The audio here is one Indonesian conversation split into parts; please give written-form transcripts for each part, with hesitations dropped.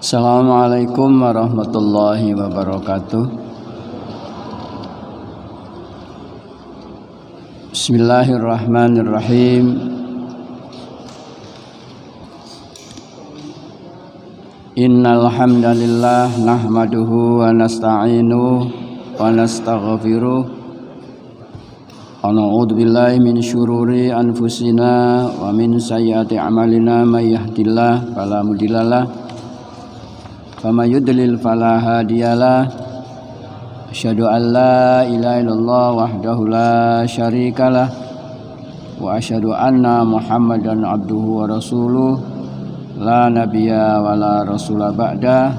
Assalamualaikum warahmatullahi wabarakatuh. Bismillahirrahmanirrahim. Innal hamdalillah nahmaduhu wa nasta'inuhu wa nastaghfiruh wa na'udzu billahi min syururi anfusina wa min sayyiati a'malina may yahdihillahu fala mudhillalah wa may yudlil fala hadiyalah. Asyhadu an la ilaha illallah wahdahu la syarikalah wa asyhadu anna Muhammadan abduhu wa rasuluh la nabiyya wa la rasula ba'da.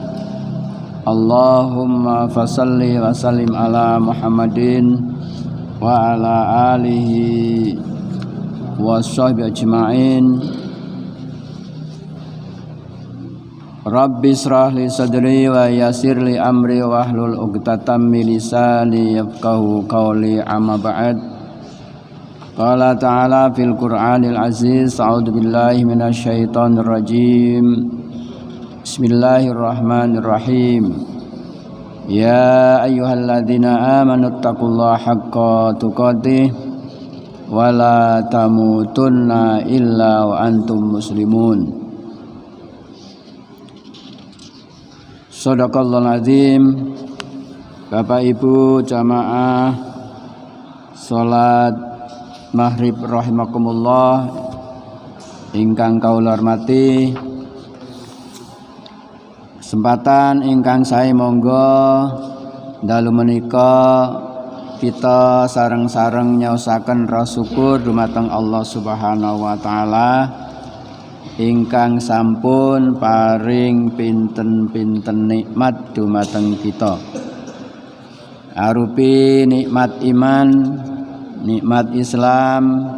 Allahumma fasalli wa sallim ala Muhammadin wa ala alihi wa sahbihi ajma'in. Rabbi israh li sadri wa yassir li amri wahlul 'uqdatam min lisani yafqahu qawli, amma ba'd. Qala ta'ala fil Qur'anil aziz, a'udzu billahi minasy syaithanir rajim. Bismillahirrahmanirrahim. Ya ayyuhalladzina amanu taqullaha haqqa tuqatih wa la tamutunna illa wa antum muslimun. Shadaqallahul azim. Bapak Ibu jamaah salat maghrib rahimakumullah ingkang kaula hormati, kesempatan ingkang sae monggo dalu menika kita sareng-sareng nyaosaken rasa syukur dumateng Allah Subhanahu wa taala ingkang sampun paring pinten-pinten nikmat dumateng kita, arupi nikmat iman, nikmat Islam,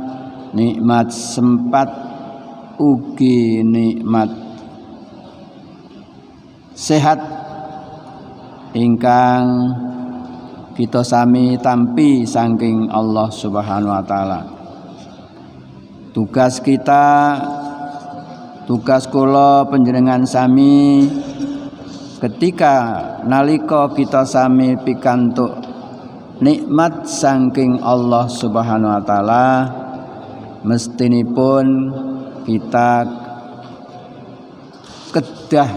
nikmat sempat, ugi nikmat sehat ingkang kita sami tampi saking Allah Subhanahu wa taala. Tugas kita, tugas kula panjenengan sami ketika nalika kita sami pikantuk nikmat saking Allah Subhanahu wa taala, mestinipun kita kedah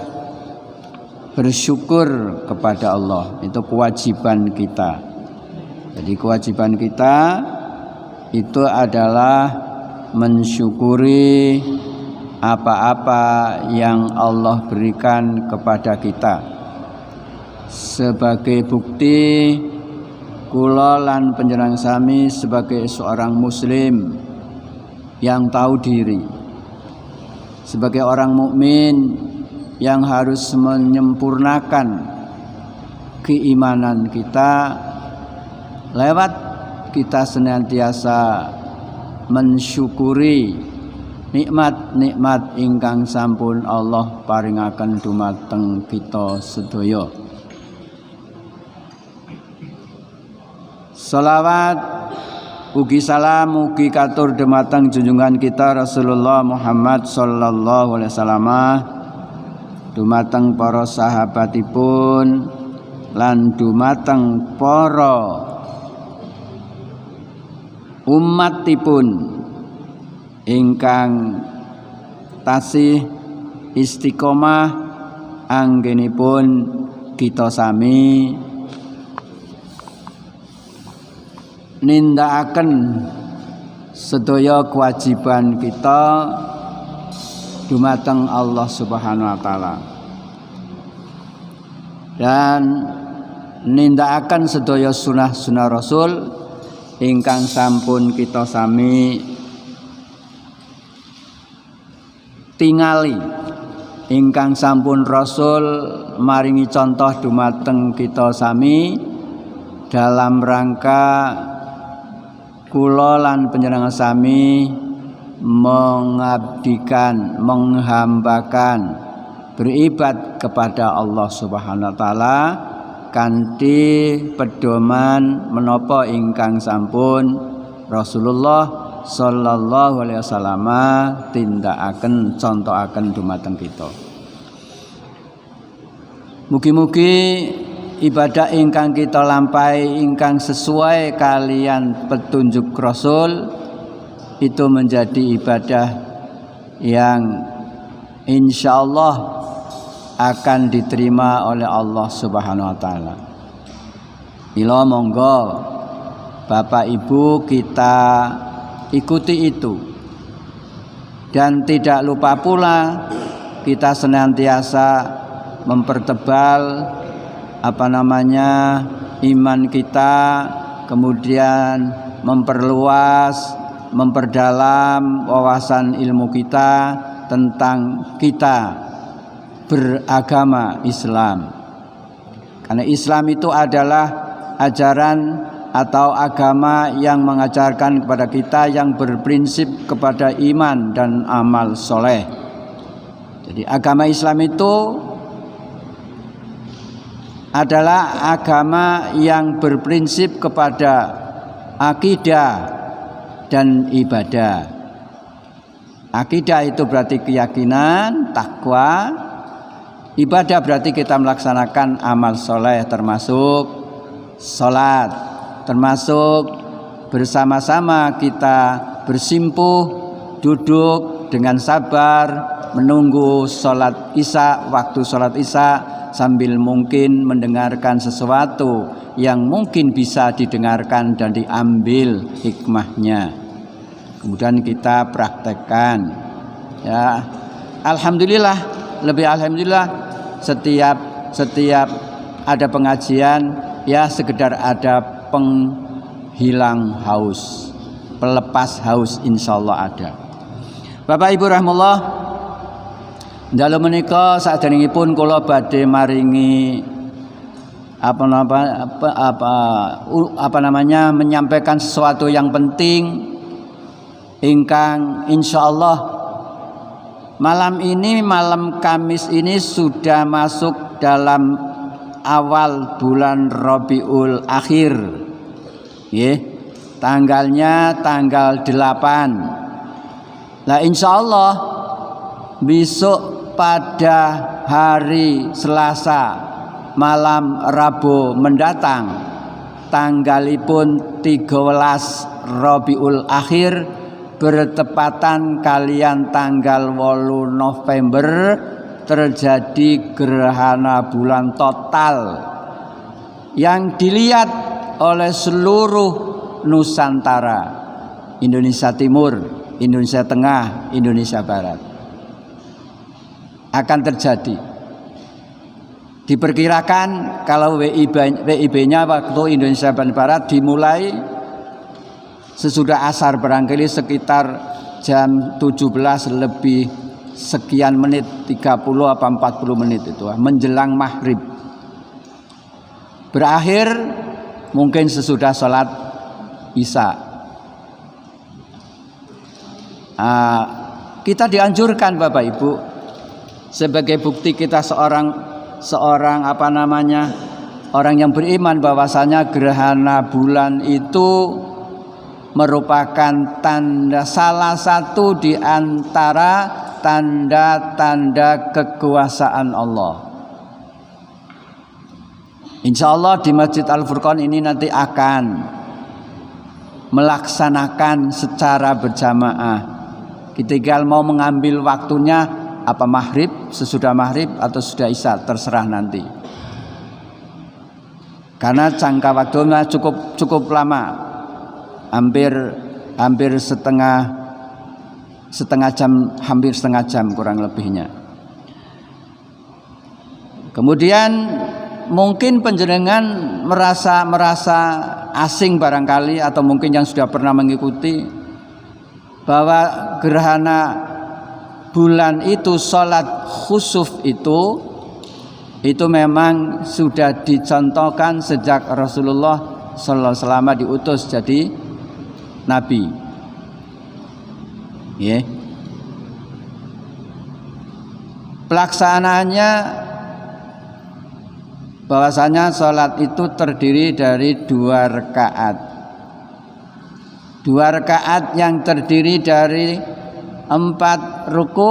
bersyukur kepada Allah. Itu kewajiban kita. Jadi kewajiban kita itu adalah mensyukuri apa-apa yang Allah berikan kepada kita. Sebagai bukti kula lan panjenengan sami sebagai seorang muslim yang tahu diri, sebagai orang mukmin yang harus menyempurnakan keimanan kita lewat kita senantiasa mensyukuri nikmat-nikmat ingkang sampun Allah paringaken dumateng kita sedaya. Shalawat ugi salam ugi katur dumateng junjungan kita Rasulullah Muhammad sallallahu alaihi wasallam, dumateng para sahabatipun lan dumateng para umatipun ingkang tasih istiqomah anggenipun kita sami nindakaken sedaya kewajiban kita dumateng Allah Subhanahu wa taala dan nindakaken sedaya sunah-sunah Rasul ingkang sampun kita sami tingali, ingkang sampun Rasul maringi contoh dumateng kita sami dalam rangka kula lan panjenengan sami mengabdikan, menghambakan, beribad kepada Allah Subhanahu wa taala kanthi pedoman menapa ingkang sampun Rasulullah sallallahu alaihi wasallam tindakaken contohaken dumateng kita. Mugi-mugi ibadah ingkang kita lampahi ingkang sesuai kalian petunjuk Rasul itu menjadi ibadah yang insyaallah akan diterima oleh Allah Subhanahu wa taala. Mila monggo Bapak Ibu kita ikuti itu. Dan tidak lupa pula kita senantiasa mempertebal iman kita, kemudian memperluas, memperdalam wawasan ilmu kita tentang kita beragama Islam. Karena Islam itu adalah ajaran atau agama yang mengajarkan kepada kita yang berprinsip kepada iman dan amal soleh. Jadi agama Islam itu adalah agama yang berprinsip kepada akidah dan ibadah. Akidah itu berarti keyakinan, takwa. Ibadah berarti kita melaksanakan amal soleh termasuk sholat, termasuk bersama-sama kita bersimpuh, duduk dengan sabar menunggu sholat isya, waktu sholat isya, sambil mungkin mendengarkan sesuatu yang mungkin bisa didengarkan dan diambil hikmahnya. Kemudian kita praktekkan. Ya, alhamdulillah, lebih alhamdulillah setiap ada pengajian ya sekedar ada penghilang haus, pelepas haus, insyaallah ada. Bapak Ibu rahimahullah, dalu menika saderengipun kula badhe maringi menyampaikan sesuatu yang penting ingkang insyaallah malam ini, malam Kamis ini sudah masuk dalam awal bulan Rabiul Akhir. Nggih, tanggalnya tanggal 8. Lah insyaallah besok pada hari Selasa malam Rabu mendatang tanggalipun 13 Rabiul Akhir bertepatan kalian tanggal 8 November terjadi gerhana bulan total yang dilihat oleh seluruh Nusantara, Indonesia Timur, Indonesia Tengah, Indonesia Barat. Akan terjadi. Diperkirakan kalau WIB-nya waktu Indonesia Barat dimulai sesudah asar, barangkali sekitar jam 17 lebih sekian menit, 30 apa 40 menit itu menjelang maghrib. Berakhir mungkin sesudah sholat isya. Kita dianjurkan Bapak Ibu, sebagai bukti kita seorang orang yang beriman bahwasanya gerhana bulan itu merupakan tanda, salah satu di antara tanda-tanda kekuasaan Allah. Insya Allah di Masjid Al-Furqan ini nanti akan melaksanakan secara berjamaah. Kita tinggal mau mengambil waktunya apa maghrib, sesudah maghrib atau sudah isya, terserah nanti. Karena jangka waktunya cukup lama. Hampir setengah jam kurang lebihnya. Kemudian mungkin panjenengan merasa asing barangkali, atau mungkin yang sudah pernah mengikuti bahwa gerhana bulan itu, sholat khusuf itu memang sudah dicontohkan sejak Rasulullah sallallahu alaihi wasallam diutus jadi nabi. Yeah. Pelaksanaannya bahwasanya sholat itu terdiri dari 2 rakaat. 2 rakaat yang terdiri dari 4 ruku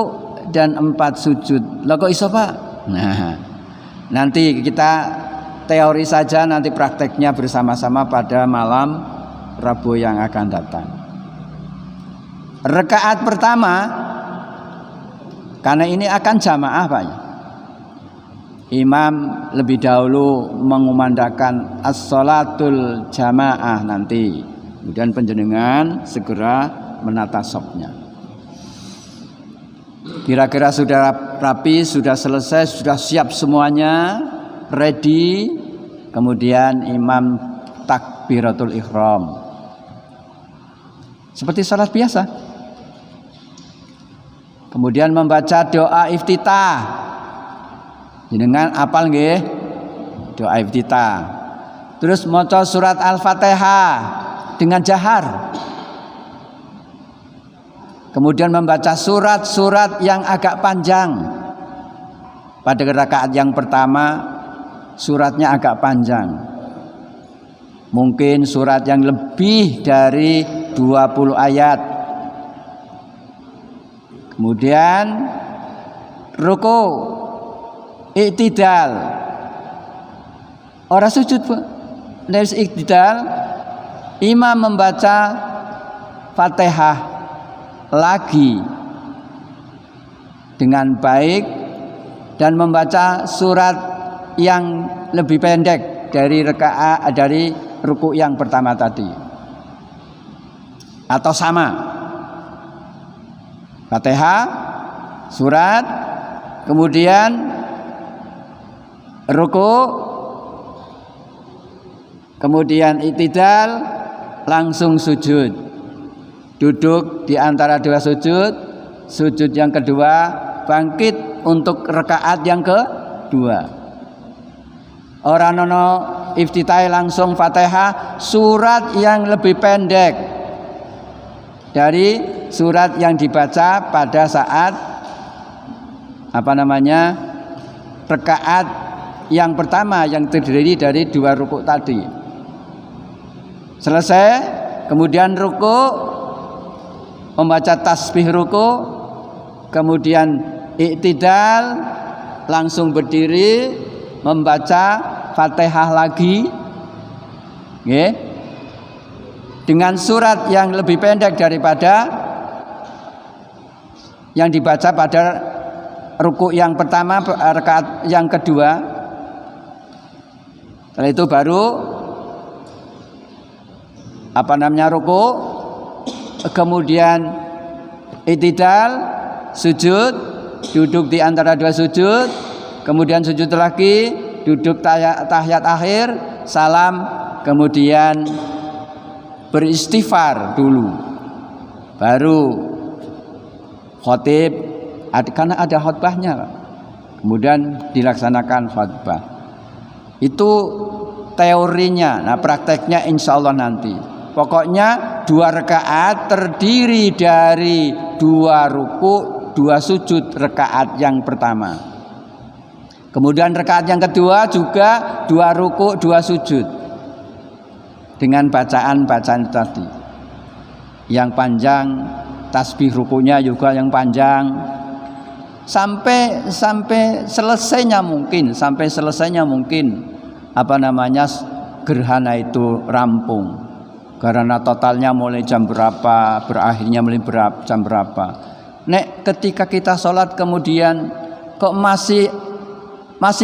dan 4 sujud. Lah kok iso Pak? Nah nanti kita teori saja, nanti prakteknya bersama-sama pada malam Rabu yang akan datang. Rakaat pertama, karena ini akan jamaah Pak, imam lebih dahulu mengumandangkan as-sholatul jamaah nanti, kemudian panjenengan segera menata safnya. Kira-kira sudah rapi, sudah selesai, sudah siap semuanya, ready. Kemudian imam takbiratul ihram seperti salat biasa. Kemudian membaca doa iftitah. Jenengan apal nggih doa iftitah. Terus maca surat Al-Fatihah dengan jahar. Kemudian membaca surat-surat yang agak panjang. Pada rakaat yang pertama suratnya agak panjang. Mungkin surat yang lebih dari 20 ayat. Kemudian ruku, iktidal. Ora sujud, dari iktidal imam membaca Fatihah lagi dengan baik dan membaca surat yang lebih pendek dari rakaat dari ruku yang pertama tadi, atau sama Fatihah surat, kemudian ruku, kemudian iktidal, langsung sujud, duduk di antara dua sujud, sujud yang kedua, bangkit untuk rakaat yang kedua. Ora nono iftitah langsung Fatihah, surat yang lebih pendek dari surat yang dibaca pada saat rakaat yang pertama yang terdiri dari dua ruku tadi. Selesai, kemudian ruku, membaca tasbih ruku, kemudian iktidal, langsung berdiri membaca Fatihah lagi, dengan surat yang lebih pendek daripada yang dibaca pada ruku yang pertama, rakaat yang kedua. Setelah itu baru ruku, kemudian iktidal, sujud, duduk di antara dua sujud, kemudian sujud lagi, duduk tahiyat akhir, salam, kemudian beristighfar dulu, baru khotib, karena ada khotbahnya, kemudian dilaksanakan khotbah. Itu teorinya. Nah prakteknya insya Allah nanti. Pokoknya 2 rakaat terdiri dari 2 ruku, 2 sujud rakaat yang pertama. Kemudian rakaat yang kedua juga 2 ruku, 2 sujud. Dengan bacaan-bacaan tadi. Yang panjang, tasbih rukunya juga yang panjang. Sampai selesainya mungkin gerhana itu rampung. Karena totalnya mulai jam berapa, berakhirnya mulai jam berapa. Nek ketika kita sholat kemudian kok masih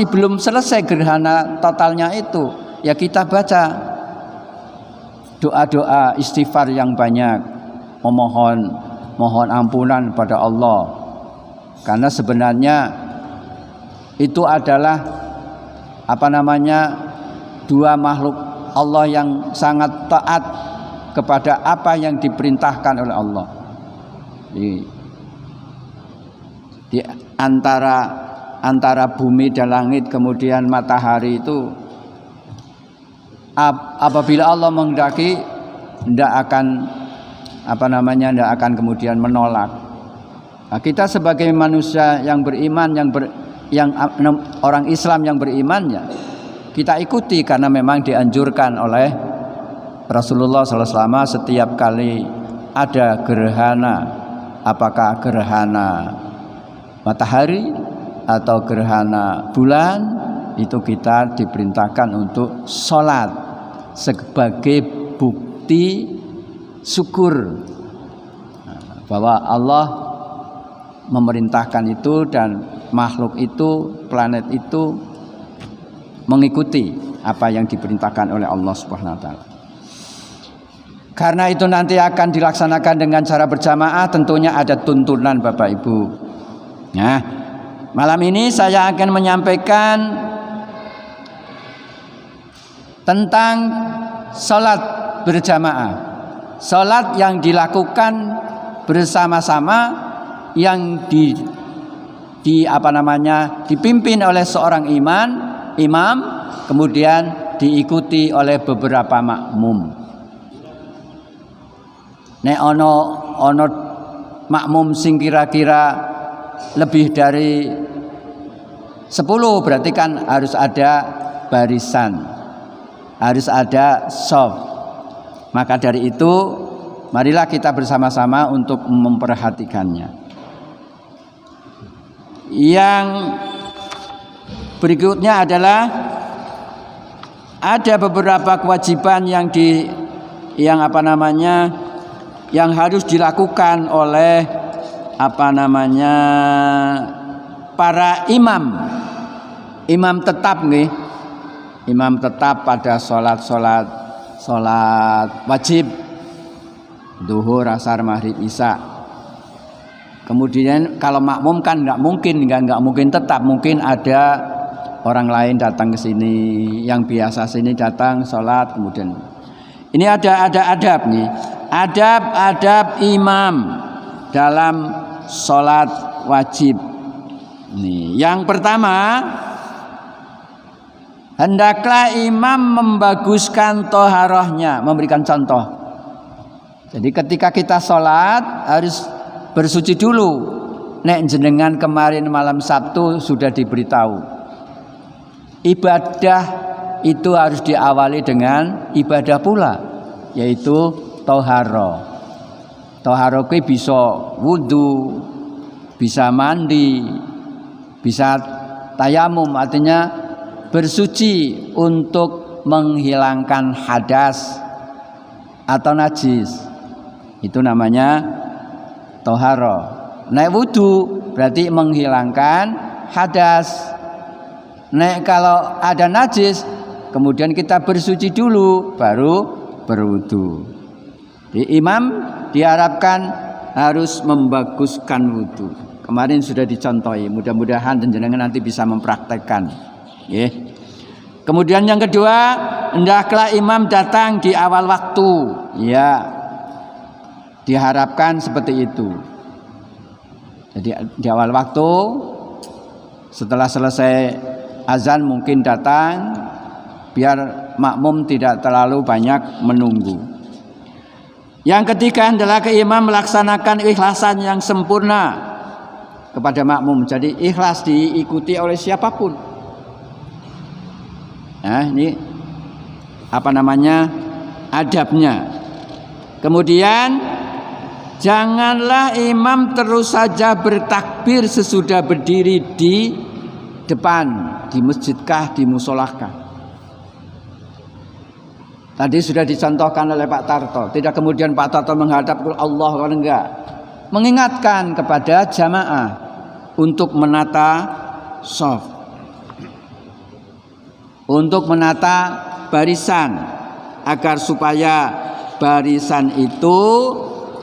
belum selesai gerhana totalnya itu, ya kita baca doa-doa istighfar yang banyak, mohon ampunan pada Allah. Karena sebenarnya itu adalah dua makhluk Allah yang sangat taat kepada apa yang diperintahkan oleh Allah. Di antara bumi dan langit, kemudian matahari itu, apabila Allah menghendaki, tidak akan kemudian menolak. Nah, kita sebagai manusia yang beriman, yang orang Islam yang beriman, ya kita ikuti karena memang dianjurkan oleh Rasulullah SAW. Setiap kali ada gerhana, apakah gerhana matahari atau gerhana bulan, itu kita diperintahkan untuk sholat sebagai bukti syukur bahwa Allah memerintahkan itu dan makhluk itu, planet itu mengikuti apa yang diperintahkan oleh Allah Subhanahu wa taala. Karena itu nanti akan dilaksanakan dengan cara berjamaah, tentunya ada tuntunan Bapak Ibu. Nah, malam ini saya akan menyampaikan tentang sholat berjamaah. Sholat yang dilakukan bersama-sama yang dipimpin oleh seorang imam, kemudian diikuti oleh beberapa makmum. Nek ono makmum sing kira-kira lebih dari 10 berarti kan harus ada barisan, harus ada shaf. Maka dari itu marilah kita bersama-sama untuk memperhatikannya. Yang berikutnya adalah ada beberapa kewajiban yang harus dilakukan oleh para imam tetap nih. Imam tetap pada sholat wajib duhur, asar, maghrib, isya. Kemudian kalau makmum kan nggak mungkin tetap, mungkin ada orang lain datang ke sini, yang biasa sini datang sholat, kemudian ini ada adab nih, adab imam dalam sholat wajib. Nih, yang pertama, hendaklah imam membaguskan toharohnya, memberikan contoh. Jadi ketika kita sholat harus bersuci dulu. Nek jenengan kemarin malam Sabtu sudah diberitahu, ibadah itu harus diawali dengan ibadah pula, yaitu toharo. Toharo kuwi bisa wudu, bisa mandi, bisa tayamum, artinya bersuci untuk menghilangkan hadas atau najis. Itu namanya toharo. Nek wudu berarti menghilangkan hadas. Nek kalau ada najis, kemudian kita bersuci dulu baru berwudu. Di imam diharapkan harus membaguskan wudu. Kemarin sudah dicontohi, mudah-mudahan jenengan nanti bisa mempraktekkan. Kemudian yang kedua, hendaklah imam datang di awal waktu. Ya, diharapkan seperti itu. Jadi di awal waktu, setelah selesai azan mungkin datang, biar makmum tidak terlalu banyak menunggu. Yang ketiga adalah imam melaksanakan ikhlasan yang sempurna kepada makmum. Jadi ikhlas diikuti oleh siapapun. Nah, ini adabnya. Kemudian janganlah imam terus saja bertakbir sesudah berdiri di depan, di masjidkah, di musolahkah. Tadi sudah dicontohkan oleh Pak Tarto. Tidak kemudian Pak Tarto menghadap ke Allah, kalau enggak. Mengingatkan kepada jamaah untuk menata shaf, untuk menata barisan, agar supaya barisan itu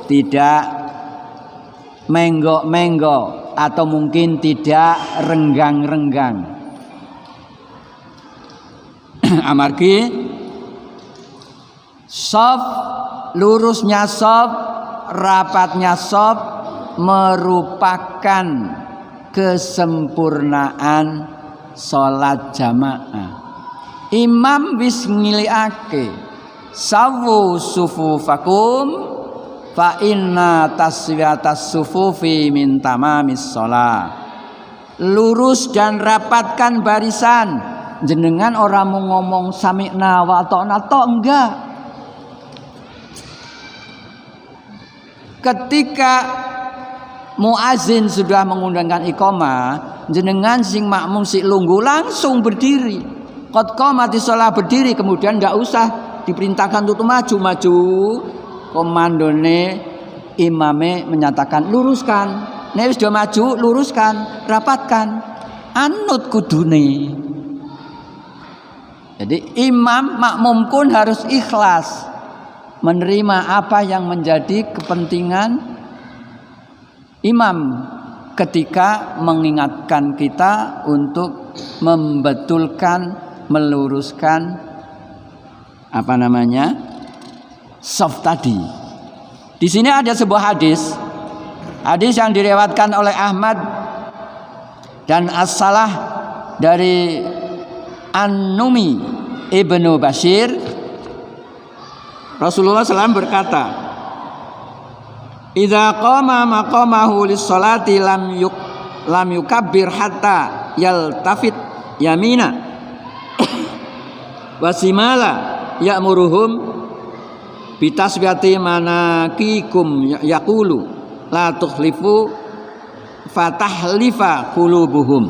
tidak menggok-menggok atau mungkin tidak renggang-renggang. Amargi shaf, lurusnya shaf, rapatnya shaf merupakan kesempurnaan sholat jamaah. Imam wis ngiliake sawu sufufakum fa inna taswiyatas sufufi min tamamis shalah. Lurus dan rapatkan barisan. Jenengan orang mau ngomong sami'na wa ata'na to enggak. Ketika muazin sudah mengundangkan iqamah, jenengan sing makmum sik lungguh langsung berdiri. Qad qamatis shalah berdiri, kemudian enggak usah diperintahkan untuk maju. Komandone imame menyatakan luruskan. Nek wis do maju luruskan, rapatkan. Anut kudune. Jadi imam makmum pun harus ikhlas menerima apa yang menjadi kepentingan imam ketika mengingatkan kita untuk membetulkan, meluruskan saf tadi. Di sini ada sebuah hadis yang direwatkan oleh Ahmad dan As-Salah dari An-Numi Ibnu Bashir. Rasulullah SAW berkata, "Idza qama maqamahu lis-sholati lam yukabbir hatta yaltafit yamina wa simala ya'muruhum bitasbihati manakikum yaqulu la tukhlifu fatahlifa qulubuhum."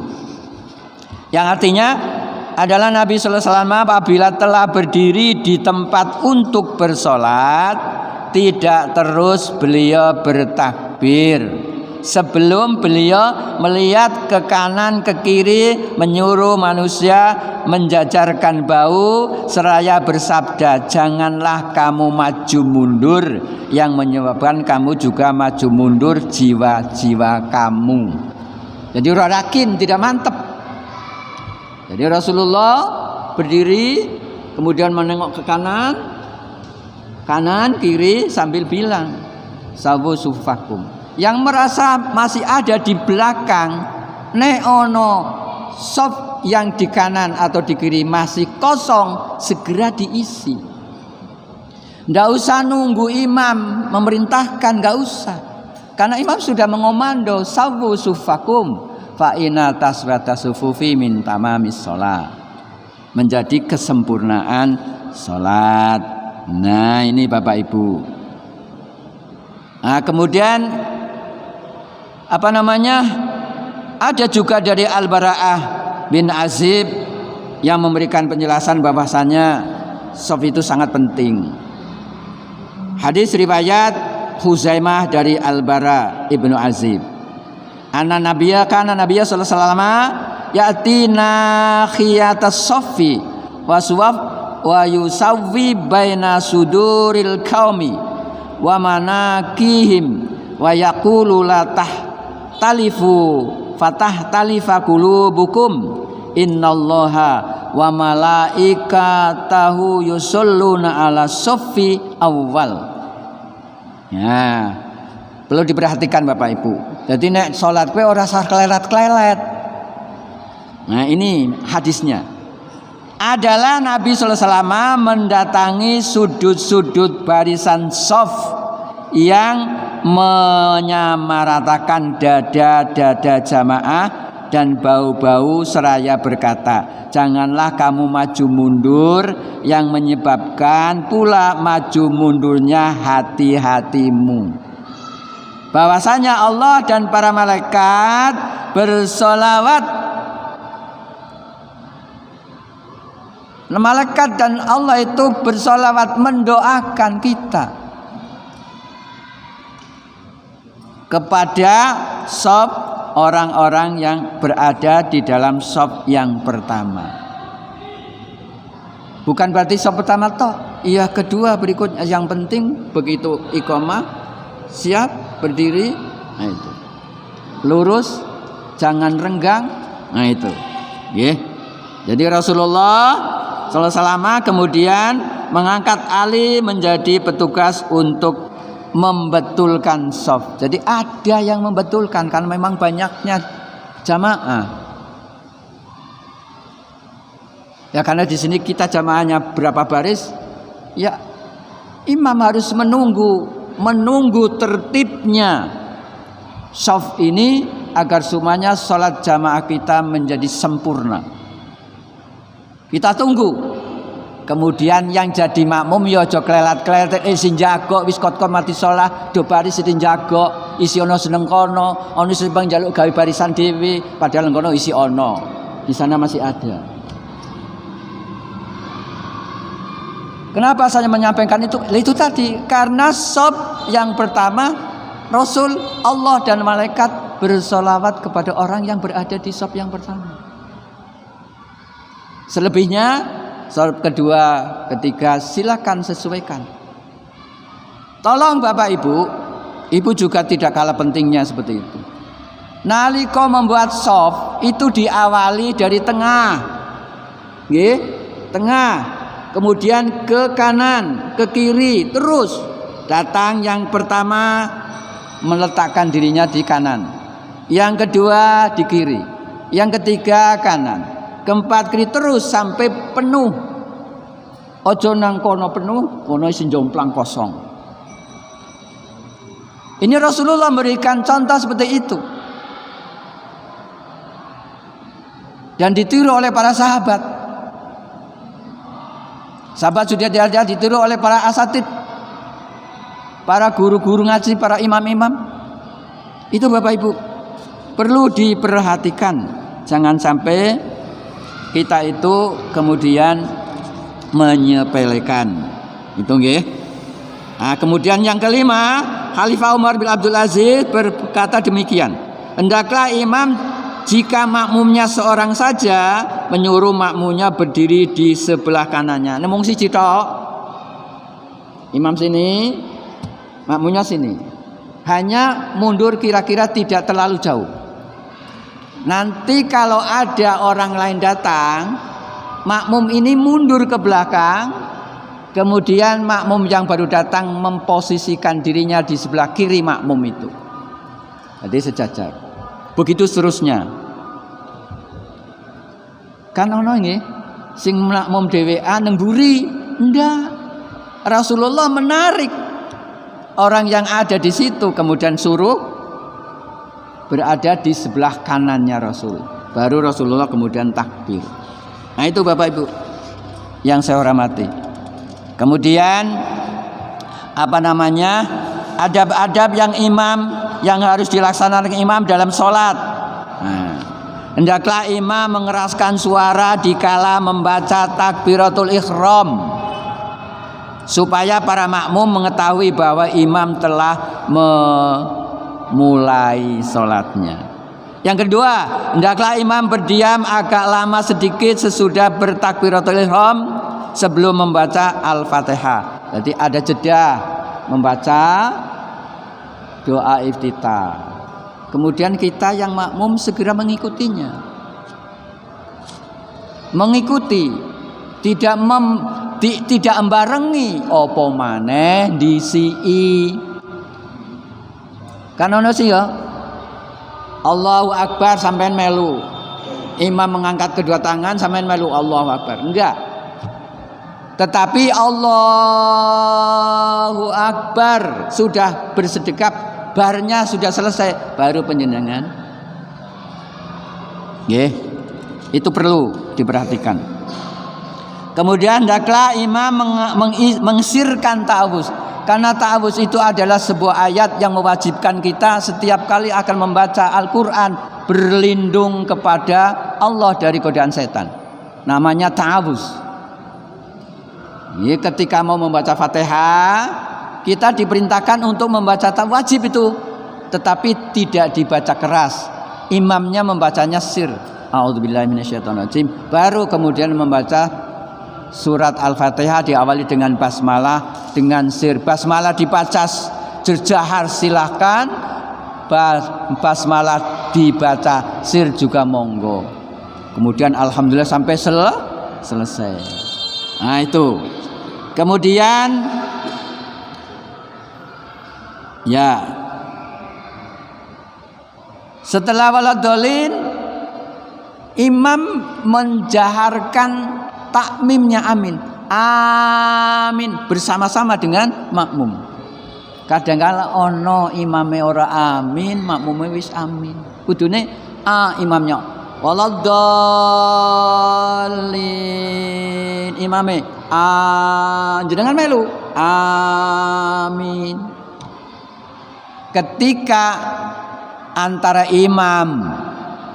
Yang artinya adalah Nabi sallallahu alaihi wasallam apabila telah berdiri di tempat untuk bersolat, tidak terus beliau bertakbir sebelum beliau melihat ke kanan ke kiri, menyuruh manusia menjajarkan bau seraya bersabda, "Janganlah kamu maju mundur," yang menyebabkan kamu juga maju mundur jiwa-jiwa kamu. Jadi orang yakin, tidak mantep. Jadi Rasulullah berdiri kemudian menengok ke kanan kiri sambil bilang, "Sawu sufakum." Yang merasa masih ada di belakang, nek ono saf yang di kanan atau di kiri masih kosong, segera diisi. Nggak usah nunggu imam memerintahkan, nggak usah. Karena imam sudah mengomando, "Sawu sufakum." Fa inna taswata sufufi min tamamis shalah. Menjadi kesempurnaan salat. Nah, ini Bapak Ibu. Nah, kemudian ada juga dari Al-Bara'ah bin Azib yang memberikan penjelasan bahwasanya shaf itu sangat penting. Hadis riwayat Huzaimah dari Al-Bara ibnu Azib. Anna Nabiya sallallahu alaihi wasallam ya'tina khiyatas saffi waswaf wa yusawwi baina suduril qaumi wa manakihim wa yaqulu la tahtalifu fatahtalifa qulubukum innallaha wa malaikatahu yusholluna ala saffi awwal. Ya, perlu diperhatikan Bapak Ibu. Jadi nek salat kowe ora usah klelet-klelet. Nah, ini hadisnya. Adalah Nabi sallallahu alaihi wasallam mendatangi sudut-sudut barisan shaf yang menyamaratakan dada-dada jamaah dan bau-bau seraya berkata, "Janganlah kamu maju mundur yang menyebabkan pula maju mundurnya hati-hatimu." Bahwasanya Allah dan para malaikat bersolawat. Malaikat dan Allah itu bersolawat mendoakan kita kepada shaf orang-orang yang berada di dalam shaf yang pertama. Bukan berarti shaf pertama toh. Iya, kedua berikutnya. Yang penting begitu iqamah siap berdiri, nah itu lurus, jangan renggang, nah itu, yeah. Jadi Rasulullah SAW kemudian mengangkat Ali menjadi petugas untuk membetulkan shaf. Jadi ada yang membetulkan karena memang banyaknya jamaah. Ya karena di sini kita jamaahnya berapa baris, ya imam harus menunggu tertibnya shaf ini agar semuanya sholat jamaah kita menjadi sempurna. Kita tunggu. Kemudian yang jadi makmum ya aja klelat-klelet sing jago wis kot-kot mati shalah do baris sing jago isi ana seneng kono ana sing njaluk gawe barisan dhewe padahal kono isi ana di sana masih ada. Kenapa saya menyampaikan itu? Itu tadi karena sop yang pertama Rasul Allah dan malaikat bersolawat kepada orang yang berada di sop yang pertama. Selebihnya sop kedua, ketiga silakan sesuaikan. Tolong Bapak Ibu juga tidak kalah pentingnya seperti itu. Nalika membuat sop itu diawali dari tengah. Nggih, tengah. Kemudian ke kanan, ke kiri, terus datang yang pertama meletakkan dirinya di kanan. Yang kedua di kiri. Yang ketiga kanan. Keempat kiri terus sampai penuh. Ojo nang kono penuh, kono isin jomplang kosong. Ini Rasulullah memberikan contoh seperti itu. Dan ditiru oleh para sahabat. Sahabat sudah ditiru oleh para asatid, para guru-guru ngaji, para imam-imam. Itu Bapak Ibu perlu diperhatikan. Jangan sampai kita itu kemudian menyepelekan. Itu nggih. Nah, kemudian yang kelima, Khalifah Umar bin Abdul Aziz berkata demikian. Hendaklah imam jika makmumnya seorang saja menyuruh makmumnya berdiri di sebelah kanannya. Nemung siji tok. Imam sini, makmumnya sini. Hanya mundur kira-kira tidak terlalu jauh. Nanti kalau ada orang lain datang, makmum ini mundur ke belakang, kemudian makmum yang baru datang memposisikan dirinya di sebelah kiri makmum itu. Jadi sejajar. Begitu seterusnya. Kan ono nggih sing makmum dhewean nang mburi. Ndak. Rasulullah menarik orang yang ada di situ kemudian suruh berada di sebelah kanannya Rasul. Baru Rasulullah kemudian takbir. Nah itu Bapak Ibu yang saya hormati. Kemudian adab-adab yang harus dilaksanakan imam dalam sholat. Nah, hendaklah imam mengeraskan suara dikala membaca takbiratul ihram supaya para makmum mengetahui bahwa imam telah memulai sholatnya. Yang kedua, hendaklah imam berdiam agak lama sedikit sesudah bertakbiratul ihram sebelum membaca Al-Fatihah. Jadi ada jeda membaca doa iftitah. Kemudian kita yang makmum segera mengikutinya. Mengikuti, tidak embarengi apa maneh disii. Kan ono sih ya. Allahu Akbar sampean melu. Imam mengangkat kedua tangan sampean melu Allahu Akbar. Enggak. Tetapi Allahu Akbar sudah bersedekap, barnya sudah selesai, baru penjenengan. Nggih. Itu perlu diperhatikan. Kemudian hendaklah imam mengsirkan ta'awuz. Karena ta'awuz itu adalah sebuah ayat yang mewajibkan kita setiap kali akan membaca Al-Quran berlindung kepada Allah dari godaan setan. Namanya ta'awuz. Ini ketika mau membaca Fatihah, kita diperintahkan untuk membaca wajib itu, tetapi tidak dibaca keras. Imamnya membacanya sir. A'udzubillahi minasyaitonirrajim. Baru kemudian membaca surat Al-Fatihah diawali dengan basmalah dengan sir. Basmalah dibaca jahar silahkan, basmalah dibaca sir juga monggo. Kemudian alhamdulillah sampai selesai. Nah itu. Kemudian ya setelah waladolin imam menjaharkan takmimnya amin. Amin bersama-sama dengan makmum. Kadang-kala ono imame ora amin, makmume wis amin. Kudune imamnya waladolin imame jenengan melu amin. Ketika antara imam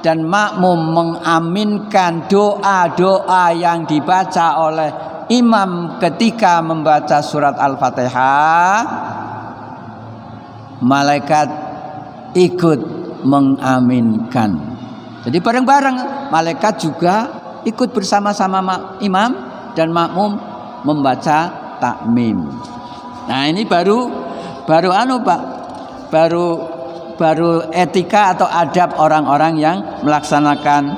dan makmum mengaminkan doa-doa yang dibaca oleh imam ketika membaca surat Al-Fatihah, malaikat ikut mengaminkan. Jadi bareng-bareng malaikat juga ikut bersama-sama imam dan makmum membaca takmim. Nah, ini baru Pak. Baru etika atau adab orang-orang yang melaksanakan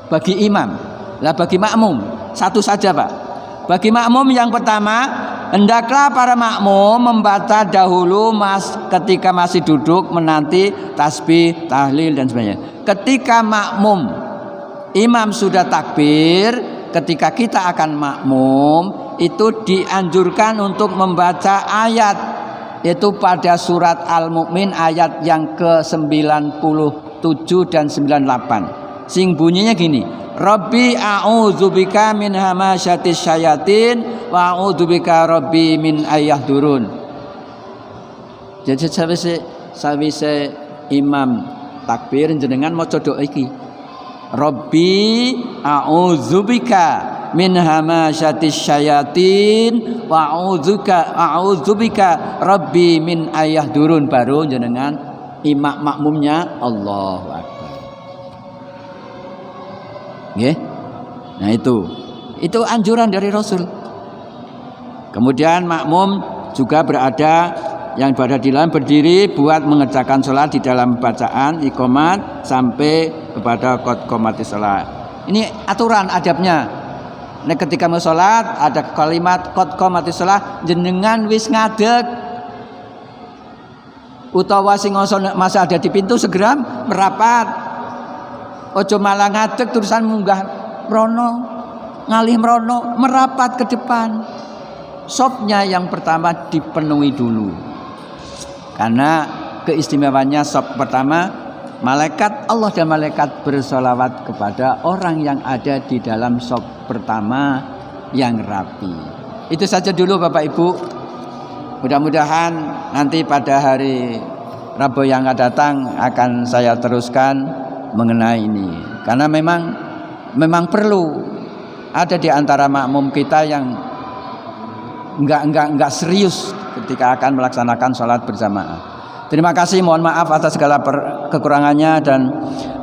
bagi imam. Lah bagi makmum satu saja Pak. Bagi makmum yang pertama, hendaklah para makmum membaca dahulu ketika masih duduk menanti tasbih, tahlil dan sebagainya. Ketika makmum imam sudah takbir, ketika kita akan makmum itu dianjurkan untuk membaca ayat, yaitu pada surat Al-Mu'min ayat yang ke-97 dan 98. Sing bunyinya gini, Rabbi a'udzubika min hamasyatis syayatin wa a'udzubika rabbi min ayyahdurun. Jadi sawise imam takbir jenengan maca doa iki, Rabbi a'udzubika min hamasyatis syayatin wa a'udzubika rabbi min ayyahdurun. Baru jenengan imam makmumnya Allahu Akbar. Nggih. Nah itu anjuran dari Rasul. Kemudian makmum juga berada yang berada di dalam berdiri buat mengerjakan sholat di dalam bacaan iqamat sampai kepada qad qamatis shalah. Ini aturan adabnya. Nek ketika mau sholat ada kalimat qad qamatis shalah, jenengan wis ngadeg utawa sing masih ada di pintu segera merapat. Ojo malah ngadeg terusan munggah mrono, ngalih mrono, merapat ke depan. Sopnya yang pertama dipenuhi dulu. Karena keistimewaannya sop pertama, malaikat Allah dan malaikat bersolawat kepada orang yang ada di dalam sop pertama yang rapi. Itu saja dulu Bapak Ibu. Mudah-mudahan nanti pada hari Rabu yang akan datang akan saya teruskan mengenai ini. Karena memang perlu ada di antara makmum kita yang enggak serius ketika akan melaksanakan sholat berjamaah. Terima kasih, mohon maaf atas segala kekurangannya dan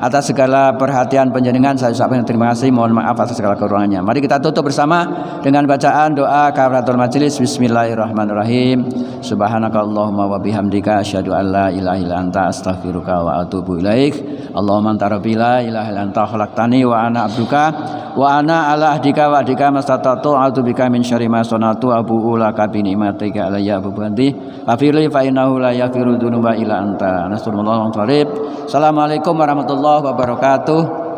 atas segala perhatian panjenengan. Saya ucapkan terima kasih, mohon maaf atas segala kekurangannya. Mari kita tutup bersama dengan bacaan doa kafaratul majelis. Bismillahirrahmanirrahim. Subhanakallahumma wa bihamdika asyhadu an la ilaha illa anta astaghfiruka wa atubu ilaik. Allahumma anta rabbi la ilaha illa anta khalaqtani wa ana abduka wa ana ala ahdika wa ahdika mastata'tu a'udzu bika min syarri ma sanatu abu'u laka bi ni'matika alayya bubanti fafirli fa innahu la yaghfiru dzunuba illa anta. Nasallallahu alaihi wasallam. Assalamualaikum warahmatullahi wabarakatuh.